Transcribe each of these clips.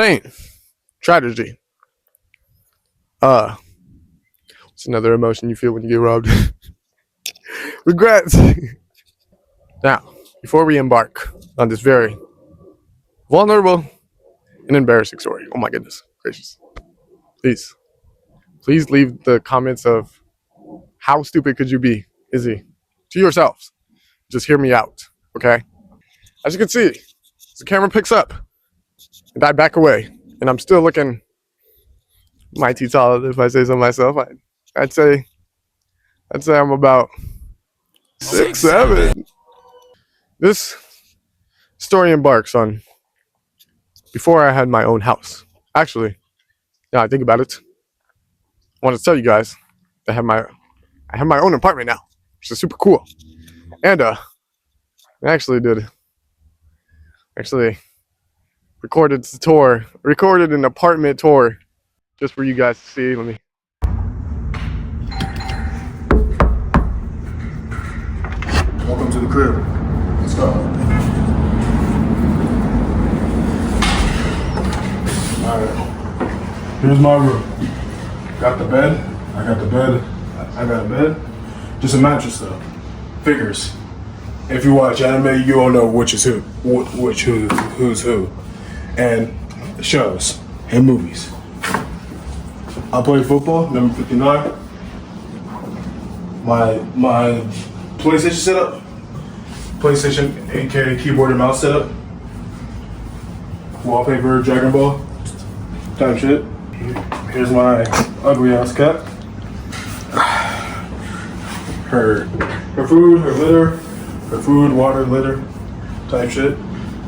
pain, tragedy. It's another emotion you feel when you get robbed. Regrets. Now, before we embark on this very vulnerable and embarrassing story, oh my goodness gracious, please leave the comments of how stupid could you be, Izzy, to yourselves. Just hear me out, okay? As you can see, as the camera picks up and I back away, and I'm still looking mighty tall, if I say so myself. I'd say I'm about 6'7". This story embarks on before I had my own house. Actually, now I think about it, I want to tell you guys that I have my own apartment now, which is super cool. And I actually recorded an apartment tour just for you guys to see. Let me. Welcome to the crib. Let's go. Alright. Here's my room. Got the bed. I got a bed. Just a mattress though. Figures. If you watch anime, you all know which is who's who. And shows and movies. I play football, number 59. My PlayStation setup. PlayStation 8K keyboard and mouse setup. Wallpaper, Dragon Ball type shit. Here's my ugly ass cat. Her food, her litter, her food, water, litter type shit.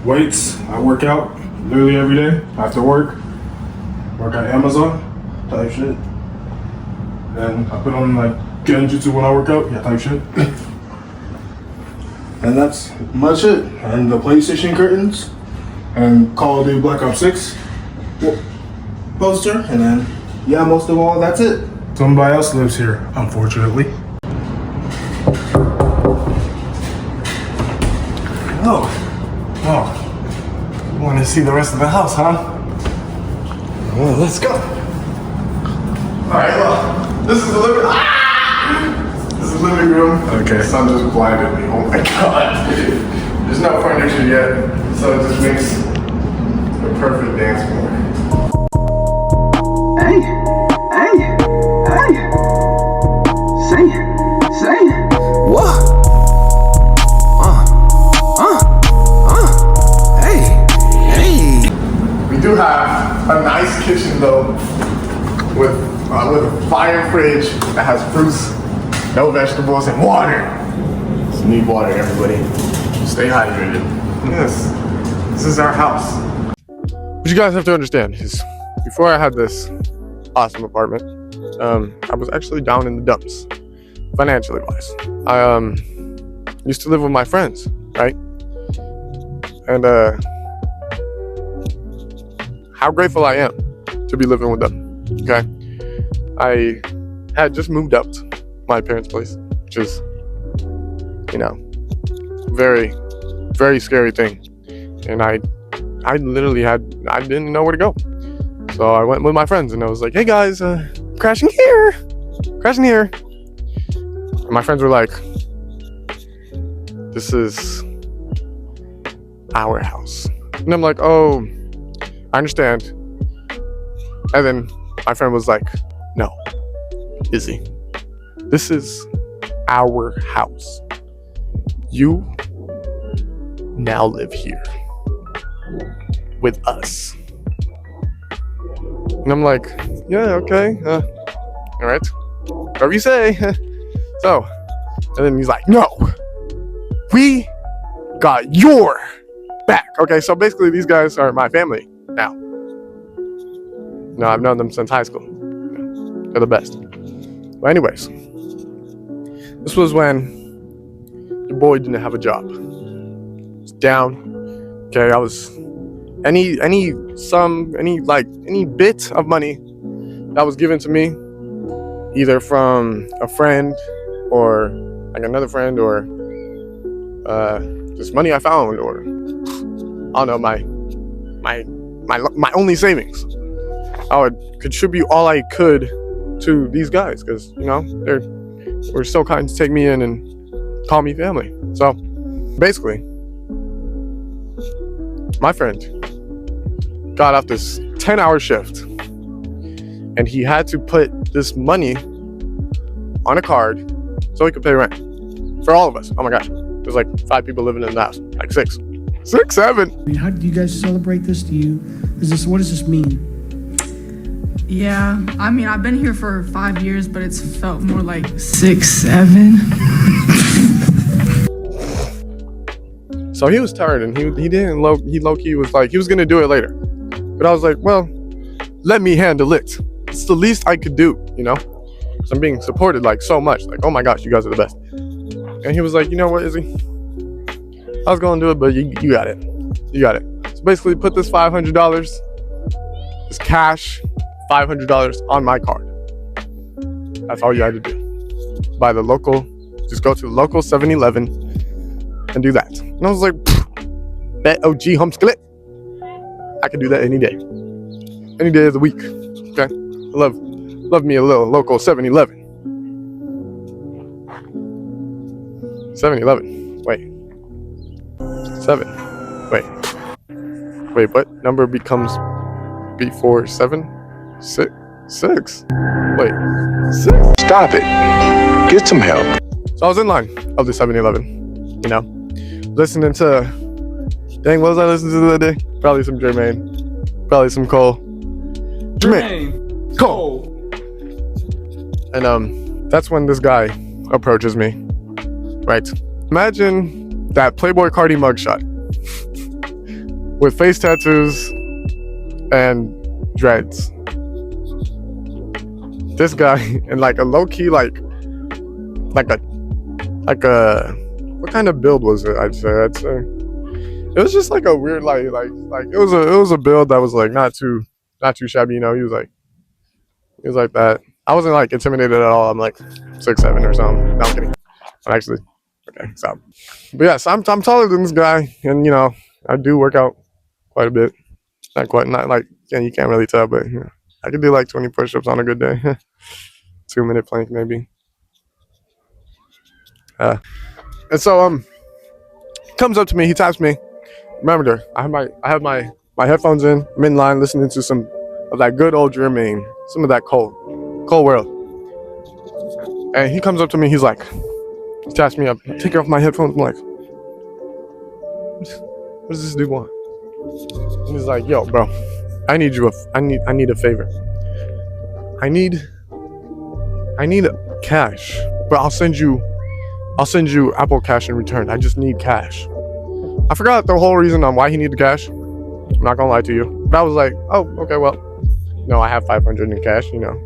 Weights, I work out literally every day after work. Work at Amazon type shit. Then I put on like genjutsu when I work out, yeah, type shit. And that's much it. And the PlayStation curtains and Call of Duty Black Ops 6 poster, and then yeah, most of all, that's it. Somebody else lives here, unfortunately. Oh, you want to see the rest of the house, huh? Well, let's go. All right, well, this is the living. This is the living room. Okay. The sun just blinded me. Oh my god. There's no furniture yet, so it just makes the perfect dance floor. Hey, say, what? Hey. We do have a nice kitchen though, with a fire fridge that has fruits, no vegetables, and water. So you need water, everybody. Stay hydrated. Yes, this is our house. What you guys have to understand is, before I had this awesome apartment, I was actually down in the dumps, financially wise. I used to live with my friends, right? And how grateful I am to be living with them. Okay, I had just moved up to my parents' place, which is, very, very scary thing. And I literally didn't know where to go. So I went with my friends and I was like, hey guys, crashing here. And my friends were like, this is our house. And I'm like, oh, I understand. And then my friend was like, no, Izzy, this is our house. You now live here with us. And I'm like, yeah, okay, all right, whatever you say. So, and then he's like, no, we got your back. Okay, so basically these guys are my family now. No, I've known them since high school. They're the best. But anyways, this was when your boy didn't have a job. I was down. Okay, I was any bit of money that was given to me, either from a friend or like another friend, or just money I found, or I don't know, my my only savings. I would contribute all I could to these guys because, you know, they were so kind to take me in and call me family. So basically, my friend got off this 10-hour shift and he had to put this money on a card so he could pay rent for all of us. Oh my gosh, there's like 5 people living in the house, like 6, 7. I mean, how do you guys celebrate this? What does this mean? Yeah, I mean, I've been here for 5 years, but it's felt more like 6, 7. So he was tired and he low-key was like, he was gonna do it later. But I was like, well, let me handle it. It's the least I could do, you know? So I'm being supported like so much. Like, oh my gosh, you guys are the best. And he was like, you know what, Izzy? I was gonna do it, but you got it. You got it. So basically put this $500, this cash, $500 on my card. That's all you had to do. Just go to the local 7-Eleven and do that. And I was like, bet OG home skillet. I can do that any day of the week. Okay, I love me a little local 7-Eleven. 7-Eleven. Wait, what number becomes before 7? 6. Wait, 6. Stop it. Get some help. So I was in line of the 7-Eleven, you know, listening to, dang, what was I listening to the other day? Probably some Jermaine, probably some Cole. Jermaine, Cole. And that's when this guy approaches me, right? Imagine that Playboy Cardi mugshot with face tattoos and dreads. This guy in like a low-key like a what kind of build was it? I'd say it was just like a weird like it was a build that was like not too shabby, you know. He was like that. I wasn't like intimidated at all. I'm like 6'7" or something. No, I'm kidding. I'm actually okay, stop. But yes, I'm taller than this guy, and you know, I do work out quite a bit. Not like, yeah, you can't really tell, but you know, I could do like 20 push-ups on a good day. 2-minute plank maybe. And so comes up to me, he taps me. Remember, I have my headphones in. I'm in line listening to some of that good old Jermaine, some of that Cole World. And he comes up to me, he taps me up, take off my headphones. I'm like, what does this dude want? And he's like, yo, bro, I need a favor. I need cash, but I'll send you Apple Cash in return. I just need cash. I forgot the whole reason on why he needed cash. I'm not gonna lie to you. But I was like, oh, okay, well, no, I have 500 in cash, you know,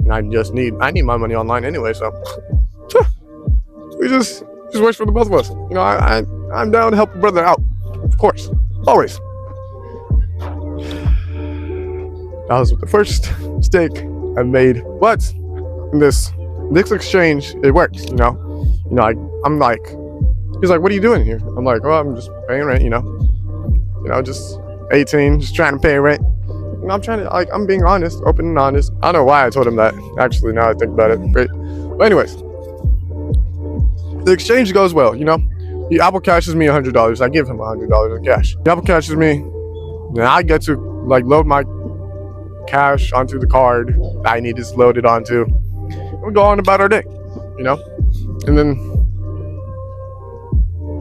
and I need my money online anyway, so we just wish for the both of us. You know, I'm down to help a brother out, of course, always. That was the first mistake I made. But in this exchange, it works, you know. I'm like, he's like, what are you doing here? I'm like, oh, I'm just paying rent, you know, just 18, just trying to pay rent. You know, I'm trying to, like, I'm being honest, open and honest. I don't know why I told him that, actually, now I think about it. Great. But anyways, the exchange goes well, you know. He Apple Cashes me $100. I give him $100 in cash. He Apple Cashes me, and I get to, like, load my cash onto the card I need is loaded onto. And we go on about our day, you know. And then,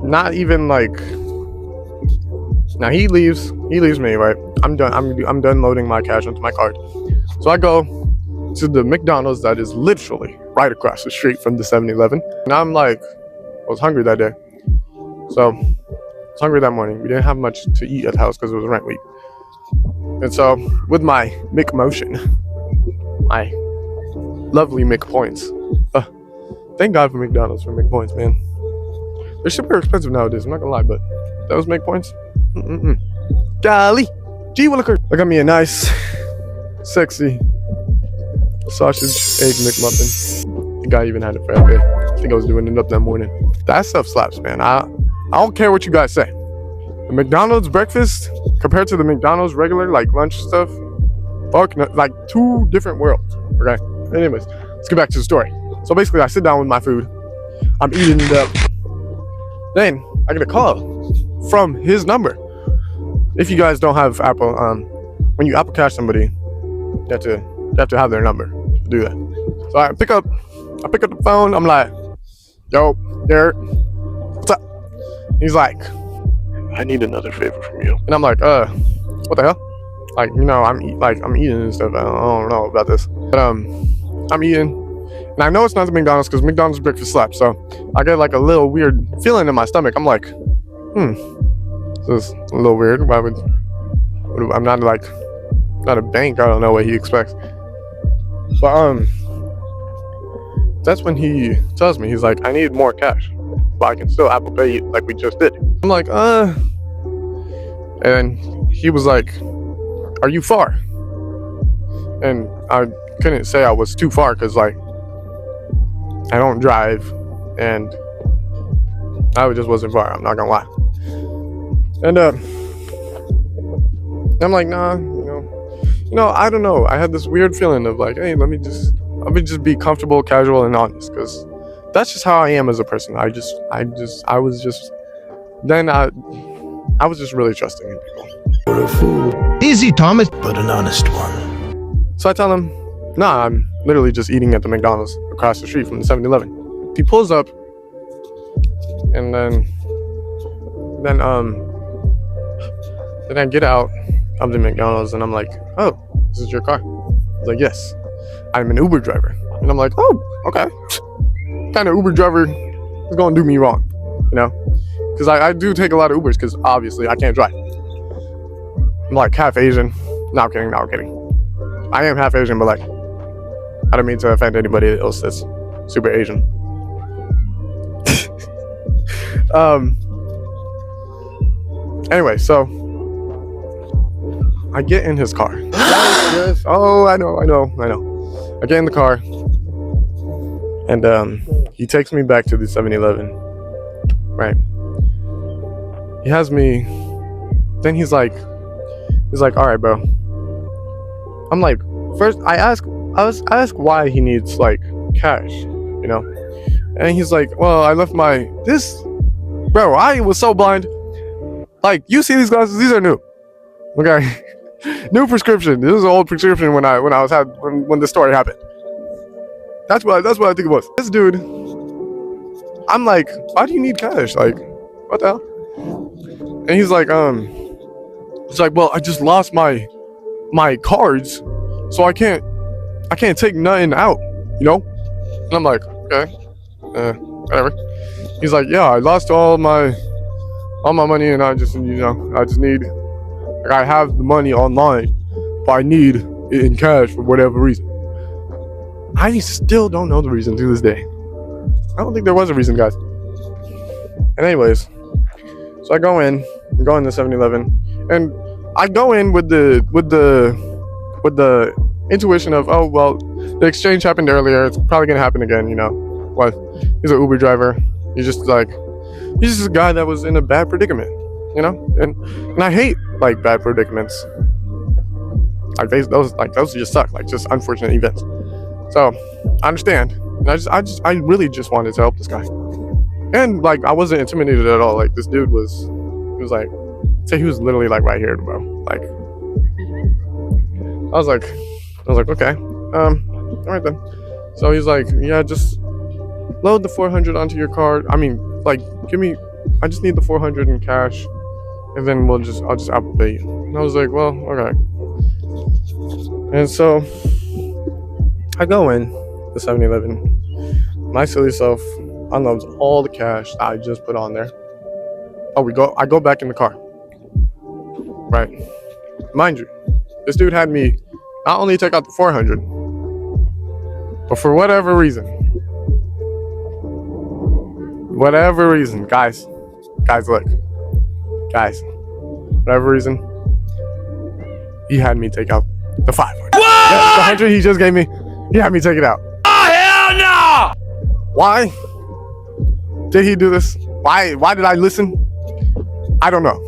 not even like, now he leaves me, right? I'm done loading my cash onto my card. So I go to the McDonald's that is literally right across the street from the 7-Eleven. And I'm like, I was hungry that day. So I was hungry that morning. We didn't have much to eat at the house because it was rent week. And so with my McMotion, my lovely McPoints, thank God for McDonald's for McPoints, man. They're super expensive nowadays, I'm not gonna lie, but those McPoints, golly, gee willikers. I got me a nice, sexy sausage egg McMuffin. I think I even had it for that day. I think I was doing it up that morning. That stuff slaps, man. I don't care what you guys say. The McDonald's breakfast compared to the McDonald's regular like lunch stuff, fuck, like 2 different worlds. Okay. Anyways, let's get back to the story. So basically, I sit down with my food. I'm eating it up. Then I get a call from his number. If you guys don't have Apple, when you Apple Cash somebody, you have to have their number to do that. So I pick up the phone. I'm like, yo, Derek, what's up? He's like, I need another favor from you. and I'm like, what the hell? Like, you know, I'm eating and stuff. I don't know about this, but I'm eating, and I know it's not the McDonald's because McDonald's breakfast slaps. So I get like a little weird feeling in my stomach. I'm like, this is a little weird. Why would I'm not a bank? I don't know what he expects. But that's when he tells me, he's like, I need more cash, but I can still Apple Pay you like we just did. I'm like, and he was like, are you far? And I couldn't say I was too far because like I don't drive and I just wasn't far, I'm not gonna lie. And I'm like, nah, you know, I don't know. I had this weird feeling of like, hey, let me just be comfortable, casual, and honest, because that's just how I am as a person. I was just really trusting in people. You're a fool, Izzy, Thomas. but an honest one. So I tell him, nah, I'm literally just eating at the McDonald's across the street from the 7-Eleven. He pulls up, and then I get out of the McDonald's, and I'm like, oh, this is your car? He's like, yes, I'm an Uber driver. And I'm like, oh, okay. What kind of Uber driver is gonna do me wrong, you know? Because I do take a lot of Ubers, because obviously I can't drive. I'm like half Asian. No, I'm kidding. I am half Asian, but like, I don't mean to offend anybody else that's super Asian. Anyway, so I get in his car. Yes. Oh, I know. I get in the car, and he takes me back to the 7-Eleven. Right. He has me. Then he's like, all right, bro. I'm like, first I ask why he needs like cash, you know, and he's like, well, I left bro. I was so blind. Like, you see these glasses? These are new. Okay. New prescription. This is an old prescription when the story happened. That's what I think it was. This dude, I'm like, why do you need cash? Like, what the hell? And he's like, well, I just lost my cards, so I can't take nothing out, you know? And I'm like, okay, whatever. He's like, yeah, I lost all my money, and I just need, like, I have the money online, but I need it in cash for whatever reason. I still don't know the reason to this day. I don't think there was a reason, guys. And anyways, so I go in to 7-Eleven, and I go in with the intuition of, oh, well, the exchange happened earlier, it's probably gonna happen again, you know. Well, he's an Uber driver. He's just a guy that was in a bad predicament, you know? And I hate like bad predicaments. Like those just suck, like just unfortunate events. So I understand. And I really just wanted to help this guy. And like I wasn't intimidated at all. Like this dude was he was literally like right here, bro. Like I was like, okay. All right then. So he's like, yeah, just load the 400 onto your card. I mean, like, I just need the 400 in cash, and then I'll just Apple Pay you. And I was like, well, okay. And so I go in the 7-Eleven. My silly self unloads all the cash I just put on there. I go back in the car. Right. Mind you, this dude had me not only take out the 400, but for whatever reason, guys, look, guys, whatever reason, he had me take out the 500. What? Yeah, the 100 he just gave me, he had me take it out. Oh, hell no! Why did he do this? Why did I listen? I don't know.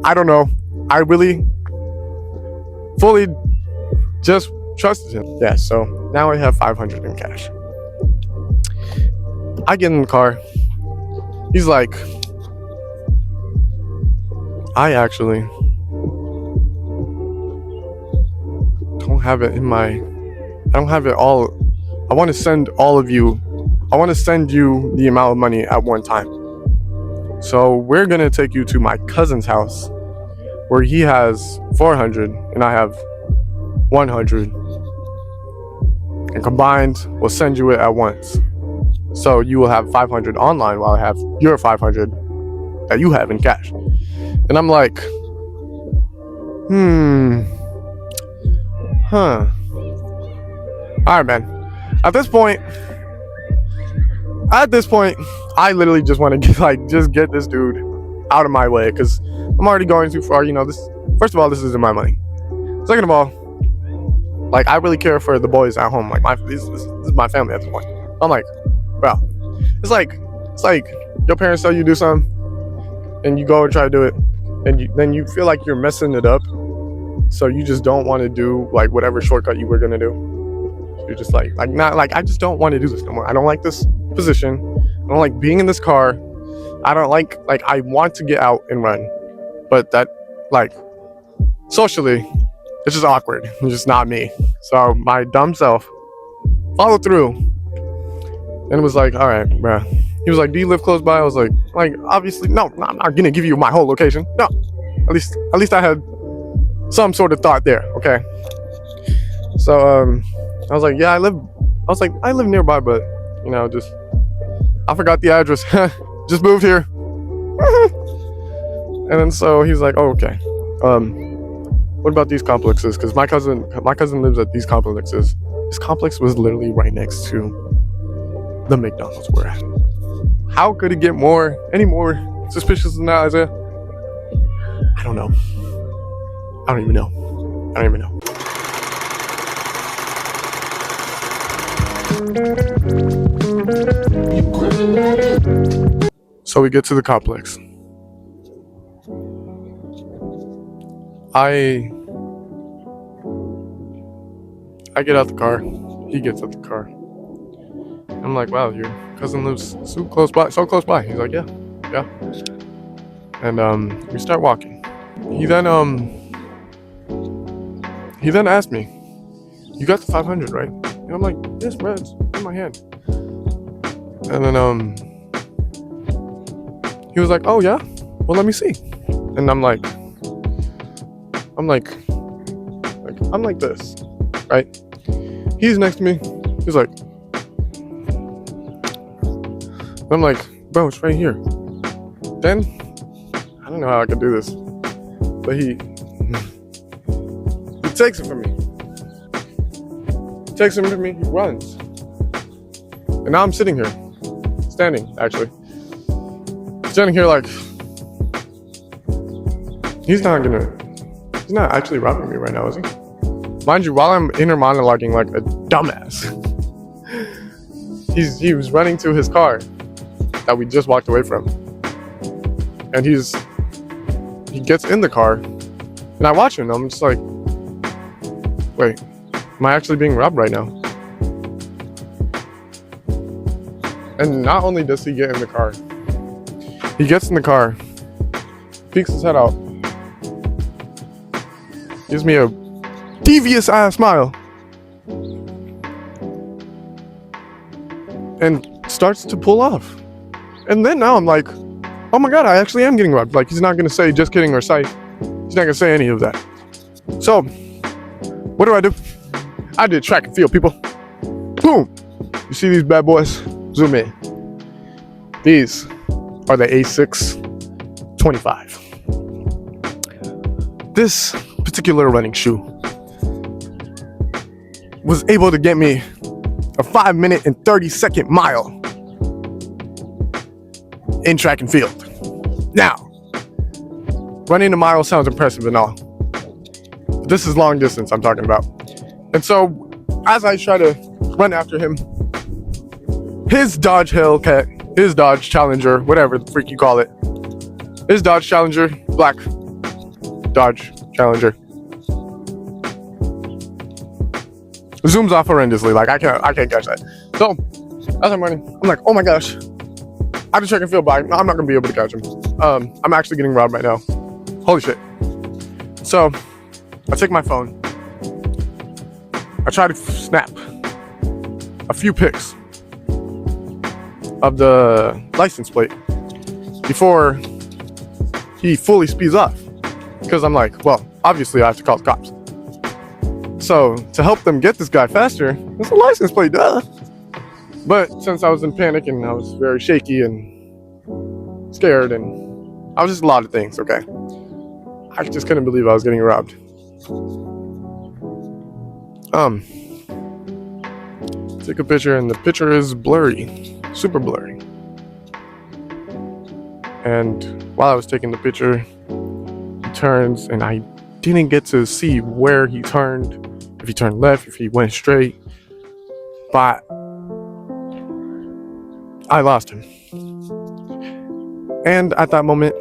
I don't know. I really fully just trusted him. Yeah, so now I have 500 in cash. I get in the car. He's like, I actually don't have it in my, I don't have it all. I want to send all of you, I want to send you the amount of money at one time. So we're going to take you to my cousin's house where he has 400 and I have 100. And combined, we'll send you it at once. So you will have 500 online while I have your 500 that you have in cash. And I'm like, all right, man. At this point, I literally just want to just get this dude out of my way because I'm already going too far. You know, this. First of all, this isn't my money. Second of all, like I really care for the boys at home. Like this is my family at this point. I'm like, well, it's like your parents tell you to do something, and you go and try to do it, and then you feel like you're messing it up, so you just don't want to do like whatever shortcut you were gonna do. You're just like not like I just don't want to do this no more. I don't like this position. I don't like being in this car. I don't like I want to get out and run, but that like socially, it's just awkward. It's just not me. So my dumb self followed through, and it was like, all right, bruh. He was like, do you live close by? I was like obviously no. I'm not gonna give you my whole location. No, at least I had some sort of thought there. Okay. So I was like, yeah, I live nearby, but you know, just I forgot the address. Just moved here. And then so he's like, oh, okay. What about these complexes? Because my cousin lives at these complexes. This complex was literally right next to the McDonald's we're at. How could it get any more suspicious than that, Isaiah? I don't know. I don't even know. So we get to the complex. I get out the car. He gets out the car. I'm like, wow, your cousin lives so close by. He's like, yeah. And we start walking. He then asked me, you got the 500, right? And I'm like, yes, bro, it's in my hand. And then he was like, oh yeah? Well, let me see. And I'm like this, right? He's next to me. He's like, I'm like, bro, it's right here. Then, I don't know how I could do this, but he takes it from me. He runs. And now I'm standing actually. Standing here like, he's not actually robbing me right now, is he? Mind you, while I'm inner monologuing like a dumbass, he was running to his car that we just walked away from. And he gets in the car, and I watch him, and I'm just like, wait, am I actually being robbed right now? And not only does he get in the car, he gets in the car, peeks his head out, gives me a devious ass smile, and starts to pull off. And then now I'm like, oh my god, I actually am getting robbed. Like, he's not gonna say just kidding or say, he's not gonna say any of that. So what do? I did track and field, people. Boom. You see these bad boys? Zoom in. These are the IZZYS 25. This particular running shoe was able to get me a 5-minute and 30-second mile in track and field. Now, running a mile sounds impressive and all, but this is long distance I'm talking about. And so, as I try to run after him, his Dodge Hellcat, his Dodge Challenger, whatever the freak you call it, his Dodge Challenger, black Dodge Challenger. Zooms off horrendously. Like I can't catch that. So as I'm running, I'm like, oh my gosh. I have to check and feel by. I'm not gonna be able to catch him. I'm actually getting robbed right now. Holy shit. So I take my phone. I try to snap a few pics of the license plate before he fully speeds off. Because I'm like, well, obviously I have to call the cops. So to help them get this guy faster, it's a license plate, duh. But since I was in panic and I was very shaky and scared and I was just a lot of things, okay? I just couldn't believe I was getting robbed. Take a picture and the picture is blurry, super blurry. And while I was taking the picture, he turns and I didn't get to see where he turned, if he turned left, if he went straight, but I lost him. And at that moment,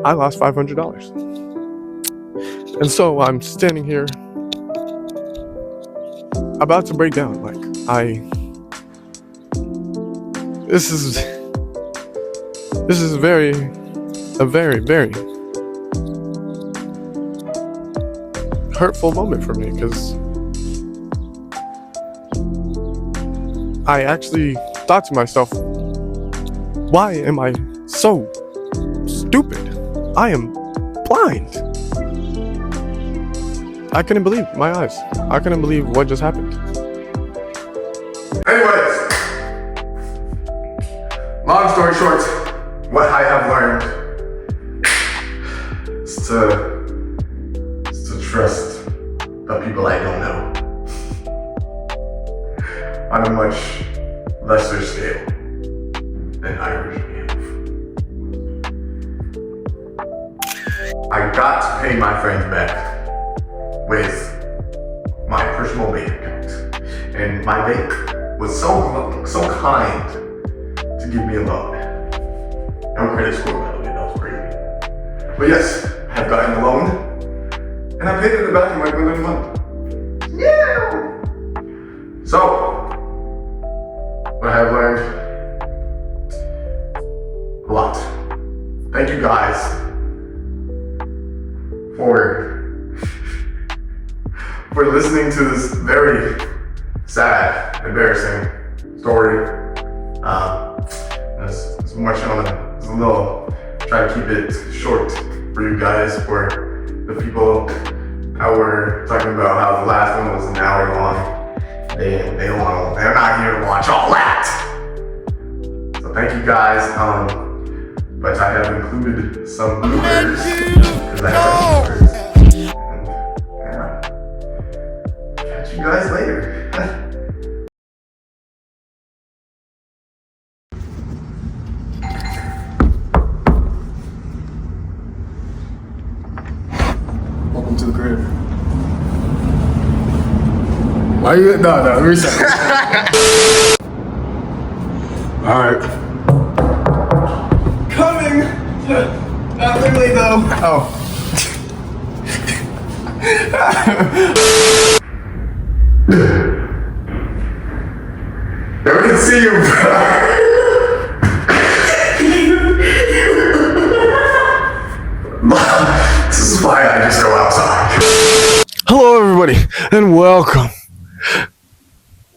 I lost $500. And so I'm standing here about to break down. Like, this is a very hurtful moment for me, because I actually thought to myself, why am I so stupid? I am blind. I couldn't believe my eyes. I couldn't believe what just happened. Anyways, long story short, what I have learned is to trust the people I don't know on a much lesser scale than I originally have. I got to pay my friends back with my personal bank account, and my bank was so kind to give me a loan. No credit score, by the way, that was crazy. But yes, I have gotten a loan, and I paid it back in like within a month. Yeah. So what I have learned, a lot. Thank you guys for listening to this very sad, embarrassing story. It's much on it's a little, try to keep it short for you guys, for the people that were talking about how the last one was an hour long. They're not here to watch all that. So thank you guys. But I have included some bloopers, because I have bloopers. Catch you guys later. Welcome to the crib. Why you? No, reset. All right. Coming. Not really though. Oh. Never can see you, bro. This is why I just go outside. Hello, everybody, and welcome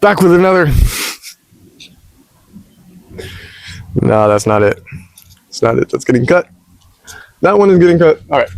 back with another. No, that's not it. It's not it. That's getting cut. That one is getting cut. All right.